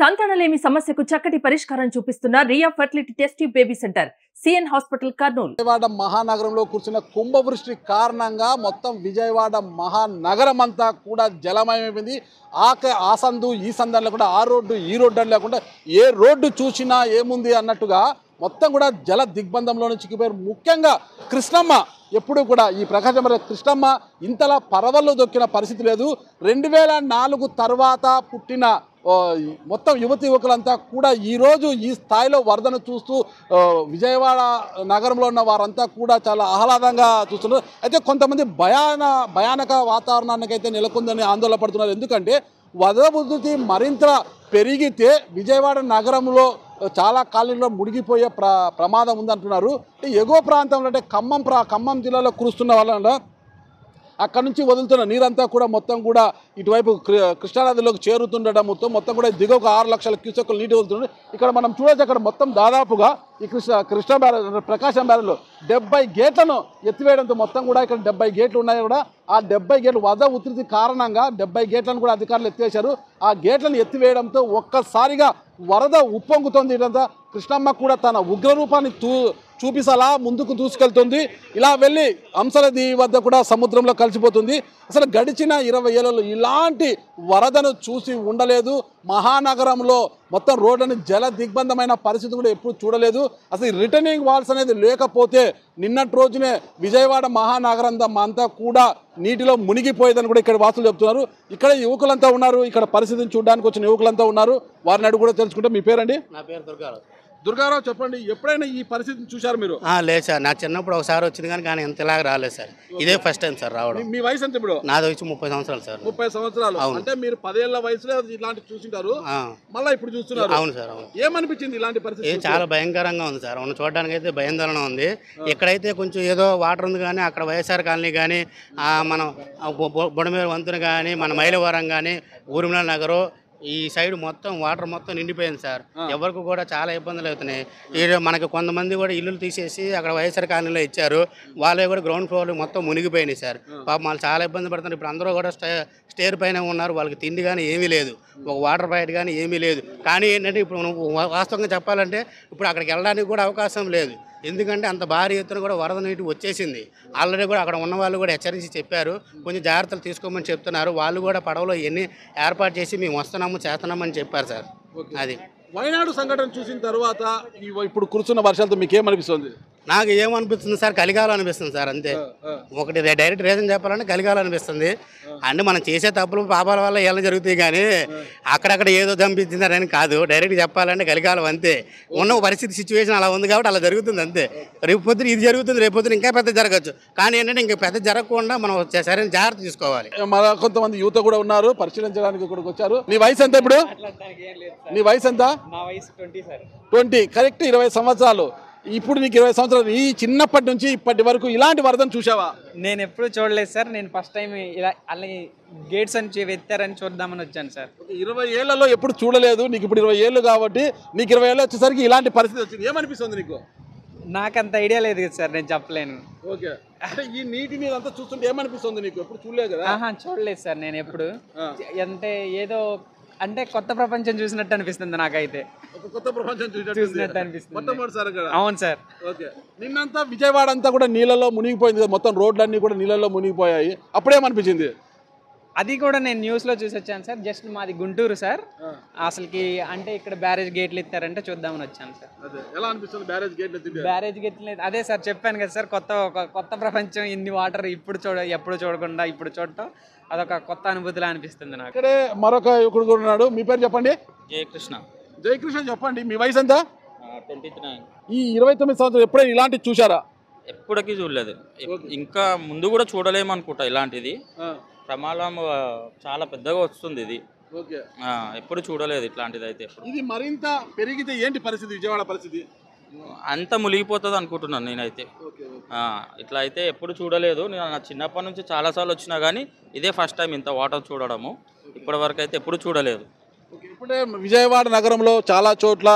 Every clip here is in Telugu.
సంతానలేమి సమస్యకు చక్కటి పరిష్కారం చూపిస్తున్న Riya fertility test baby centre CN hospital Kurnool. Vijayawada మహానగరంలో కురిసిన కుంభవృష్టి కారణంగా మొత్తం విజయవాడ మహానగరం అంతా కూడా జలమయమైంది. ఆ సందు ఈ సందు లేకుండా ఆ రోడ్డు ఈ రోడ్డు అని లేకుండా ఏ రోడ్డు చూసినా ఏముంది అన్నట్టుగా మొత్తం కూడా జల దిగ్బంధంలో చిక్కిపోయారు. ముఖ్యంగా కృష్ణమ్మ ఎప్పుడు కూడా ఈ ప్రకాశం కృష్ణమ్మ ఇంతలా పరవళ్ళు దొక్కిన పరిస్థితి లేదు. 2004 తర్వాత పుట్టిన మొత్తం యువకులంతా కూడా ఈరోజు ఈ స్థాయిలో వరదను చూస్తూ విజయవాడ నగరంలో ఉన్న వారంతా కూడా చాలా ఆహ్లాదంగా చూస్తున్నారు. అయితే కొంతమంది భయానక వాతావరణానికి అయితే నెలకొందని ఆందోళన పడుతున్నారు. ఎందుకంటే వరద ఉధృతి మరింత పెరిగితే విజయవాడ నగరంలో చాలా కాలనీలో మునిగిపోయే ప్రమాదం ఉందంటున్నారు. ఎగువ ప్రాంతంలో అంటే ఖమ్మం జిల్లాలో కురుస్తున్న వాళ్ళ అక్కడ నుంచి వదులుతున్న నీరంతా కూడా మొత్తం కూడా ఇటువైపు కృష్ణానదిలోకి చేరుతుండటంతో మొత్తం కూడా దిగువకు 6 లక్షల క్యూసెక్కులు నీటి వదులుతుంది. ఇక్కడ మనం చూడొచ్చు, అక్కడ మొత్తం దాదాపుగా ఈ కృష్ణా బ్యారేజ్ ప్రకాశం బ్యారేజ్లో 70 గేట్లను ఎత్తివేయడంతో మొత్తం కూడా ఇక్కడ 70 గేట్లు ఉన్నాయి. కూడా ఆ 70 గేట్లు వరద ఉధృతి కారణంగా 70 గేట్లను కూడా అధికారులు ఎత్తివేశారు. ఆ గేట్లను ఎత్తివేయడంతో ఒక్కసారిగా వరద ఉప్పొంగుతోంది. ఇదంతా కృష్ణమ్మ కూడా తన ఉగ్రరూపాన్ని చూపిసలా ముందుకు దూసుకెళ్తుంది. ఇలా వెళ్ళి అంశనది వద్ద కూడా సముద్రంలో కలిసిపోతుంది. అసలు గడిచిన 20 ఏళ్లలో ఇలాంటి వరదను చూసి ఉండలేదు. మహానగరంలో మొత్తం రోడ్డుని జల దిగ్బంధమైన పరిస్థితి కూడా ఎప్పుడు చూడలేదు. అసలు రిటర్నింగ్ వాల్స్ అనేది లేకపోతే నిన్నటి రోజునే విజయవాడ మహానగరం అంతా కూడా నీటిలో మునిగిపోయేదని కూడా ఇక్కడ వాసులు చెప్తున్నారు. ఇక్కడ యువకులంతా ఉన్నారు, ఇక్కడ పరిస్థితిని చూడడానికి వచ్చిన యువకులంతా ఉన్నారు. వారిని అడుగు కూడా తెలుసుకుంటే, మీ పేరండి? నా పేరు దుర్గారావు. దుర్గారావు, చెప్పండి, ఎప్పుడైనా ఈ పరిస్థితిని చూశారు మీరు? లేదు సార్, నా చిన్నప్పుడు ఒకసారి వచ్చింది కానీ ఇంతలాగా రాలేదు సార్. ఇదే ఫస్ట్ టైం సార్ రావడం. మీ వయసు ఎంత ఇప్పుడు? నాది వచ్చి 30 సంవత్సరాలు సార్. 30 సంవత్సరాలు అంటే మీరు 10 ఏళ్ల వయసులో ఇలాంటి చూసింటారు, మళ్ళీ ఇప్పుడు చూస్తున్నారు. అవును సార్, అవును. ఏమనిపించింది ఇలాంటి పరిస్థితి? చాలా భయంకరంగా ఉంది సార్. చూడడానికి అయితే భయాందోళన ఉంది. ఇక్కడైతే కొంచెం ఏదో వాటర్ ఉంది కానీ అక్కడ వైఎస్ఆర్ కాలనీ కానీ మనం బుడమేరు వంతున కానీ మన మైలవరం కానీ ఊర్మిళ నగరు ఈ సైడ్ మొత్తం వాటర్ మొత్తం నిండిపోయింది సార్. ఎవరికి కూడా చాలా ఇబ్బందులు అవుతున్నాయి. మనకి కొంతమంది కూడా ఇల్లులు తీసేసి అక్కడ వైఎస్ఆర్ కాలనీలో ఇచ్చారు. వాళ్ళే కూడా గ్రౌండ్ ఫ్లోర్లు మొత్తం మునిగిపోయినాయి సార్. పాపం వాళ్ళు చాలా ఇబ్బంది పడుతున్నారు. ఇప్పుడు అందరూ కూడా స్టేర్ పైన ఉన్నారు. వాళ్ళకి తిండి కానీ ఏమీ లేదు, ఒక వాటర్ బయట కానీ ఏమీ లేదు. కానీ ఏంటంటే ఇప్పుడు వాస్తవంగా చెప్పాలంటే ఇప్పుడు అక్కడికి వెళ్ళడానికి కూడా అవకాశం లేదు. ఎందుకంటే అంత భారీ ఎత్తున కూడా వరద నీటి వచ్చేసింది. ఆల్రెడీ కూడా అక్కడ ఉన్న వాళ్ళు కూడా హెచ్చరించి చెప్పారు, కొంచెం జాగ్రత్తలు తీసుకోమని చెప్తున్నారు. వాళ్ళు కూడా పడవలో ఎన్ని ఏర్పాటు చేసి మేము చేస్తున్నామని చెప్పారు సార్. అది వైనాడు సంఘటన చూసిన తర్వాత ఇప్పుడు కురుస్తున్న వర్షాలతో మీకు ఏమనిపిస్తుంది? నాకు ఏమనిపిస్తుంది సార్, కలిగాలం అనిపిస్తుంది సార్. అంతే, ఒకటి డైరెక్ట్ రీజన్ చెప్పాలంటే కలిగాలం అనిపిస్తుంది. అంటే మనం చేసే తప్పులు పాపాల వల్ల ఏమైనా జరుగుతాయి కానీ అక్కడక్కడ ఏదో చంపించిందని కాదు. డైరెక్ట్ చెప్పాలంటే కలిగాలం అంతే. ఉన్న పరిస్థితి సిచ్యువేషన్ అలా ఉంది కాబట్టి అలా జరుగుతుంది అంతే. రేపు పొద్దున ఇది జరుగుతుంది, రేపు పొద్దున ఇంకా పెద్ద జరగచ్చు. కానీ ఏంటంటే ఇంకా పెద్ద జరగకుండా మనం సరైన జాగ్రత్త తీసుకోవాలి. మన కొంతమంది యువత కూడా ఉన్నారు, పరిశీలించడానికి ఇక్కడికి వచ్చారు. నీ వయసు ఎంత ఇప్పుడు? నీ వయసు ఎంత? నా వయసు 20 సార్. 20, కరెక్ట్. 20 సంవత్సరాలు. ఇప్పుడు నీకు 20 సంవత్సరాలు. ఈ చిన్నప్పటి నుంచి ఇప్పటి వరకు ఇలాంటి వరదను చూసావా? నేను ఎప్పుడు చూడలేదు సార్. నేను ఫస్ట్ టైం ఇలా అలాగే గేట్స్ అని ఎత్తారని చూద్దామని వచ్చాను సార్. 20 ఏళ్లలో ఎప్పుడు చూడలేదు. నీకు ఇప్పుడు 20 ఏళ్ళు కాబట్టి నీకు 20 ఏళ్ళు వచ్చేసరికి ఇలాంటి పరిస్థితి వచ్చింది. ఏమనిపిస్తుంది నీకు? నాకు అంత ఐడియా లేదు కదా సార్, నేను చెప్పలేను. ఓకే, అంటే ఈ నీటి మీద అంతా చూస్తుంటే ఏమనిపిస్తుంది నీకు? ఎప్పుడు చూడలేదు కదా? చూడలేదు సార్ నేను ఎప్పుడు. అంటే ఏదో అంటే కొత్త ప్రపంచం చూసినట్టు అనిపిస్తుంది నాకైతే. కొత్త ప్రపంచం చూసినట్టు అనిపిస్తుంది. మొట్టమొదటిసారి కదా? అవును సార్. ఓకే, నిన్నంతా విజయవాడ అంతా కూడా నీళ్ళలో మునిగిపోయింది, మొత్తం రోడ్లన్నీ కూడా నీళ్ళలో మునిగిపోయాయి. అప్పుడేమనిపించింది? అది కూడా నేను న్యూస్లో చూసి వచ్చాను సార్. జస్ట్ మాది గుంటూరు సార్. అసలుకి అంటే ఇక్కడ బ్యారేజ్ గేట్లు ఎత్తారంటే చూద్దామని వచ్చాను సార్. ఎలా అనిపిస్తుంది బ్యారేజ్ గేట్లు? బ్యారేజ్ గేట్లు అదే సార్ చెప్పాను కదా సార్, కొత్త ప్రపంచం. ఇన్ని వాటర్ ఎప్పుడు చూడకుండా ఇప్పుడు చూడటం అదొక కొత్త అనుభూతిలా అనిపిస్తుంది నాకు. ఇక్కడే మరొక యువకుడు కూడా ఉన్నాడు. మీ పేరు చెప్పండి? జయకృష్ణ. జయకృష్ణ, చెప్పండి, మీ వయసు ఎంత? 29. ఈ 29 సంవత్సరాలు ఎప్పుడైనా ఇలాంటివి చూసారా? ఎప్పటికీ చూడలేదు. ఇంకా ముందు కూడా చూడలేము అనుకుంటా. ఇలాంటిది ప్రమాదం చాలా పెద్దగా వస్తుంది ఇది. ఎప్పుడు చూడలేదు ఇట్లాంటిది. అయితే ఇది మరింత పెరిగితే ఏంటి పరిస్థితి? విజయవాడ పరిస్థితి అంత మునిగిపోతుంది అనుకుంటున్నాను నేనైతే. ఇట్లా అయితే ఎప్పుడు చూడలేదు. నేను నా చిన్నప్పటి నుంచి చాలాసార్లు వచ్చినా కానీ ఇదే ఫస్ట్ టైం ఇంత వాటర్ చూడడము. ఇప్పటి వరకు అయితే ఎప్పుడు చూడలేదు. ఇప్పుడే విజయవాడ నగరంలో చాలా చోట్ల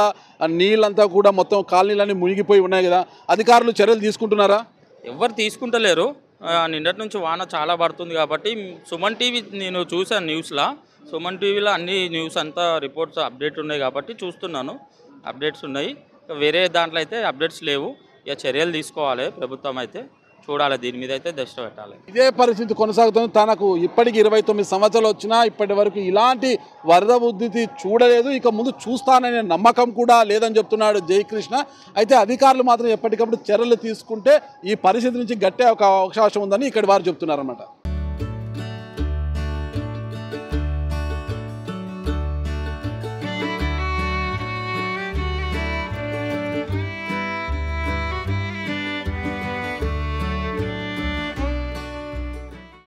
నీళ్ళంతా కూడా మొత్తం కాలనీలన్నీ మునిగిపోయి ఉన్నాయి కదా, అధికారులు చర్యలు తీసుకుంటున్నారా? ఎవరు తీసుకుంటలేరు. నిన్నటి నుంచి వాన చాలా పడుతుంది కాబట్టి సుమన్ టీవీ నేను చూశాను న్యూస్లో. సుమన్ టీవీలో అన్ని న్యూస్ అంతా రిపోర్ట్స్ అప్డేట్ ఉన్నాయి కాబట్టి చూస్తున్నాను. అప్డేట్స్ ఉన్నాయి. వేరే దాంట్లో అయితే అప్డేట్స్ లేవు. ఇక చర్యలు తీసుకోవాలి ప్రభుత్వం అయితే, చూడాలి దీని మీద అయితే దృష్టి పెట్టాలి. ఇదే పరిస్థితి కొనసాగుతుంది. తనకు ఇప్పటికి 29 సంవత్సరాలు వచ్చినా ఇప్పటి వరకు ఇలాంటి వరద ఉధృతి చూడలేదు, ఇక ముందు చూస్తాననే నమ్మకం కూడా లేదని చెప్తున్నాడు జయకృష్ణ. అయితే అధికారులు మాత్రం ఎప్పటికప్పుడు చర్యలు తీసుకుంటే ఈ పరిస్థితి నుంచి గట్టే ఒక అవకాశం ఉందని ఇక్కడి వారు చెప్తున్నారన్నమాట.